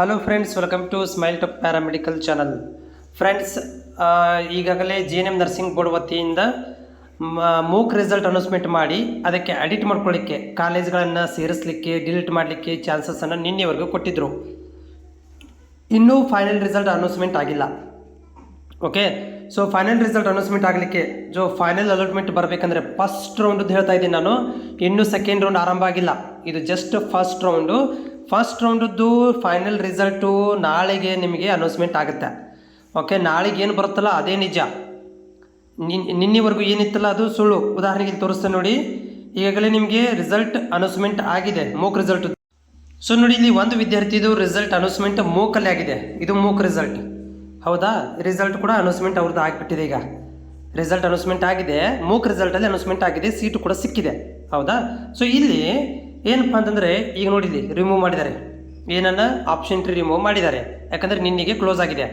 Hello friends, welcome to smile top paramedical channel. Friends, ಈಗಾಗಲೇ GNM nursing board ವತಿಯಿಂದ mock result announcement ಮಾಡಿ ಅದಕ್ಕೆ edit ಮಾಡ್ಕೊಳ್ಳಿಕ್ಕೆ, ಕಾಲೇಜ್ಗಳನ್ನು ಸೇರಿಸಲಿಕ್ಕೆ, delete ಮಾಡಲಿಕ್ಕೆ ಚಾನ್ಸಸ್ಸನ್ನು ನಿನ್ನೆವರೆಗೂ ಕೊಟ್ಟಿದ್ದರು. ಇನ್ನೂ ಫೈನಲ್ ರಿಸಲ್ಟ್ ಅನೌನ್ಸ್ಮೆಂಟ್ ಆಗಿಲ್ಲ. Okay, so final result announcement ಆಗಲಿಕ್ಕೆ ಫೈನಲ್ ಅಲಾಟ್ಮೆಂಟ್ ಬರಬೇಕಂದ್ರೆ ಫಸ್ಟ್ ರೌಂಡದ್ದು ಹೇಳ್ತಾ ಇದ್ದೀನಿ ನಾನು. ಇನ್ನೂ ಸೆಕೆಂಡ್ ರೌಂಡ್ ಆರಂಭ ಆಗಿಲ್ಲ. ಇದು ಜಸ್ಟ್ ಫಸ್ಟ್ ರೌಂಡು. ಫಸ್ಟ್ ರೌಂಡದ್ದು ಫೈನಲ್ ರಿಸಲ್ಟು ನಾಳೆಗೆ ನಿಮಗೆ ಅನೌನ್ಸ್ಮೆಂಟ್ ಆಗುತ್ತೆ. ಓಕೆ, ನಾಳೆಗೆ ಏನು ಬರುತ್ತಲ್ಲ ಅದೇ ನಿಜ. ನಿನ್ನೆವರೆಗೂ ಏನಿತ್ತಲ್ಲ ಅದು ಸುಳ್ಳು. ಉದಾಹರಣೆಗೆ ಇಲ್ಲಿ ತೋರಿಸ್ತೇನೆ ನೋಡಿ. ಈಗಾಗಲೇ ನಿಮಗೆ ರಿಸಲ್ಟ್ ಅನೌನ್ಸ್ಮೆಂಟ್ ಆಗಿದೆ, ಮೂಕ್ ರಿಸಲ್ಟ್. ಸೊ ನೋಡಿ, ಇಲ್ಲಿ ಒಂದು ವಿದ್ಯಾರ್ಥಿದು ರಿಸಲ್ಟ್ ಅನೌನ್ಸ್ಮೆಂಟ್ ಮೂಕಲ್ಲಿ ಆಗಿದೆ. ಇದು ಮೂಕ್ ರಿಸಲ್ಟ್, ಹೌದಾ? ರಿಸಲ್ಟ್ ಕೂಡ ಅನೌನ್ಸ್ಮೆಂಟ್ ಅವ್ರದ್ದು ಆಗಿಬಿಟ್ಟಿದೆ. ಈಗ ರಿಸಲ್ಟ್ ಅನೌನ್ಸ್ಮೆಂಟ್ ಆಗಿದೆ, ಮೂಕ್ ರಿಸಲ್ಟಲ್ಲಿ ಅನೌನ್ಸ್ಮೆಂಟ್ ಆಗಿದೆ, ಸೀಟು ಕೂಡ ಸಿಕ್ಕಿದೆ, ಹೌದಾ? ಸೊ ಇಲ್ಲಿ ಏನಪ್ಪ ಅಂತಂದರೆ, ಈಗ ನೋಡಿ ಇಲ್ಲಿ ರಿಮೂವ್ ಮಾಡಿದ್ದಾರೆ. ಏನನ್ನ ಆಪ್ಷನ್ ಟ್ರೀ ರಿಮೂವ್ ಮಾಡಿದ್ದಾರೆ, ಯಾಕಂದರೆ ನಿನ್ನೆಗೆ ಕ್ಲೋಸ್ ಆಗಿದೆ.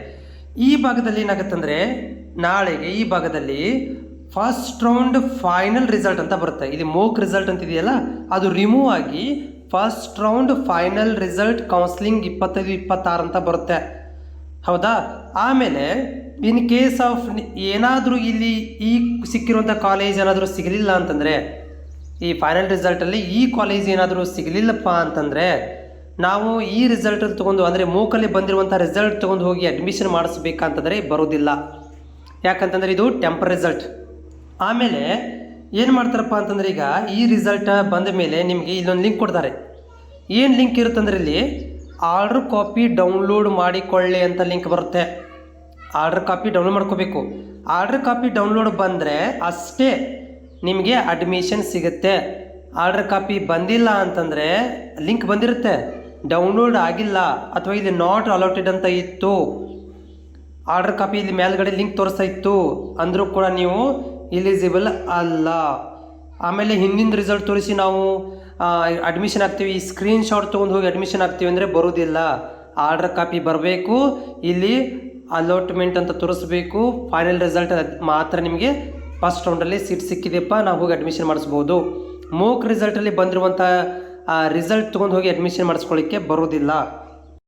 ಈ ಭಾಗದಲ್ಲಿ ಏನಾಗುತ್ತಂದರೆ, ನಾಳೆಗೆ ಈ ಭಾಗದಲ್ಲಿ ಫಸ್ಟ್ ರೌಂಡ್ ಫೈನಲ್ ರಿಸಲ್ಟ್ ಅಂತ ಬರುತ್ತೆ. ಇಲ್ಲಿ ಮೂಕ್ ರಿಸಲ್ಟ್ ಅಂತಿದೆಯಲ್ಲ, ಅದು ರಿಮೂವ್ ಆಗಿ first round final result counselling 25-26 ಅಂತ ಬರುತ್ತೆ, ಹೌದಾ? ಆಮೇಲೆ ಇನ್ ಕೇಸ್ ಆಫ್ ಏನಾದರೂ ಇಲ್ಲಿ ಈ ಸಿಕ್ಕಿರುವಂಥ ಕಾಲೇಜ್ ಏನಾದರೂ ಸಿಗಲಿಲ್ಲ ಅಂತಂದರೆ, ಈ ಫೈನಲ್ ರಿಸಲ್ಟಲ್ಲಿ ಈ ಕಾಲೇಜ್ ಏನಾದರೂ ಸಿಗಲಿಲ್ಲಪ್ಪ ಅಂತಂದರೆ, ನಾವು ಈ ರಿಸಲ್ಟ್ ತೊಗೊಂಡು, ಅಂದರೆ ಮೂಕಲ್ಲಿ ಬಂದಿರುವಂಥ ರಿಸಲ್ಟ್ ತೊಗೊಂಡು ಹೋಗಿ ಅಡ್ಮಿಷನ್ ಮಾಡಿಸ್ಬೇಕಂತಂದರೆ ಬರೋದಿಲ್ಲ. ಯಾಕಂತಂದರೆ ಇದು ಟೆಂಪರ್ ರಿಸಲ್ಟ್. ಆಮೇಲೆ ಏನು ಮಾಡ್ತಾರಪ್ಪ ಅಂತಂದರೆ, ಈಗ ಈ ರಿಸಲ್ಟ್ ಬಂದ ಮೇಲೆ ನಿಮಗೆ ಇಲ್ಲೊಂದು ಲಿಂಕ್ ಕೊಡ್ತಾರೆ. ಏನು ಲಿಂಕ್ ಇರುತ್ತಂದರೆ, ಇಲ್ಲಿ ಆರ್ಡ್ರ್ ಕಾಪಿ ಡೌನ್ಲೋಡ್ ಮಾಡಿಕೊಳ್ಳಿ ಅಂತ ಲಿಂಕ್ ಬರುತ್ತೆ. ಆರ್ಡ್ರ್ ಕಾಪಿ ಡೌನ್ಲೋಡ್ ಮಾಡ್ಕೋಬೇಕು. ಆರ್ಡ್ರ್ ಕಾಪಿ ಡೌನ್ಲೋಡ್ ಬಂದರೆ ಅಷ್ಟೇ ನಿಮಗೆ ಅಡ್ಮಿಷನ್ ಸಿಗುತ್ತೆ. ಆರ್ಡ್ರ್ ಕಾಪಿ ಬಂದಿಲ್ಲ ಅಂತಂದರೆ, ಲಿಂಕ್ ಬಂದಿರುತ್ತೆ, ಡೌನ್ಲೋಡ್ ಆಗಿಲ್ಲ ಅಥವಾ ಇಲ್ಲಿ ನಾಟ್ ಅಲೋಟೆಡ್ ಅಂತ ಇತ್ತು, ಆರ್ಡ್ರ್ ಕಾಪಿ ಇಲ್ಲಿ ಮೇಲ್ಗಡೆ ಲಿಂಕ್ ತೋರಿಸ್ತಾ ಇತ್ತು ಅಂದರೂ ಕೂಡ ನೀವು ಎಲಿಜಿಬಲ್ ಅಲ್ಲ. ಆಮೇಲೆ ಹಿಂದಿನ ರಿಸಲ್ಟ್ ತೋರಿಸಿ ನಾವು ಅಡ್ಮಿಷನ್ ಆಗ್ತೀವಿ, ಸ್ಕ್ರೀನ್ಶಾಟ್ ತೊಗೊಂಡು ಹೋಗಿ ಅಡ್ಮಿಷನ್ ಆಗ್ತೀವಿ ಅಂದರೆ ಬರೋದಿಲ್ಲ. ಆರ್ಡ್ರ್ ಕಾಪಿ ಬರಬೇಕು, ಇಲ್ಲಿ ಅಲಾಟ್ಮೆಂಟ್ ಅಂತ ತೋರಿಸ್ಬೇಕು, ಫೈನಲ್ ರಿಸಲ್ಟ್ ಮಾತ್ರ ನಿಮಗೆ ಫಸ್ಟ್ ರೌಂಡಲ್ಲಿ ಸೀಟ್ ಸಿಕ್ಕಿದೆಪ್ಪ, ನಾವು ಹೋಗಿ ಅಡ್ಮಿಷನ್ ಮಾಡಿಸ್ಬೋದು. ಮೂಕ್ ರಿಸಲ್ಟಲ್ಲಿ ಬಂದಿರುವಂಥ ರಿಸಲ್ಟ್ ತೊಗೊಂಡು ಹೋಗಿ ಅಡ್ಮಿಷನ್ ಮಾಡಿಸ್ಕೊಳ್ಳಿಕ್ಕೆ ಬರೋದಿಲ್ಲ.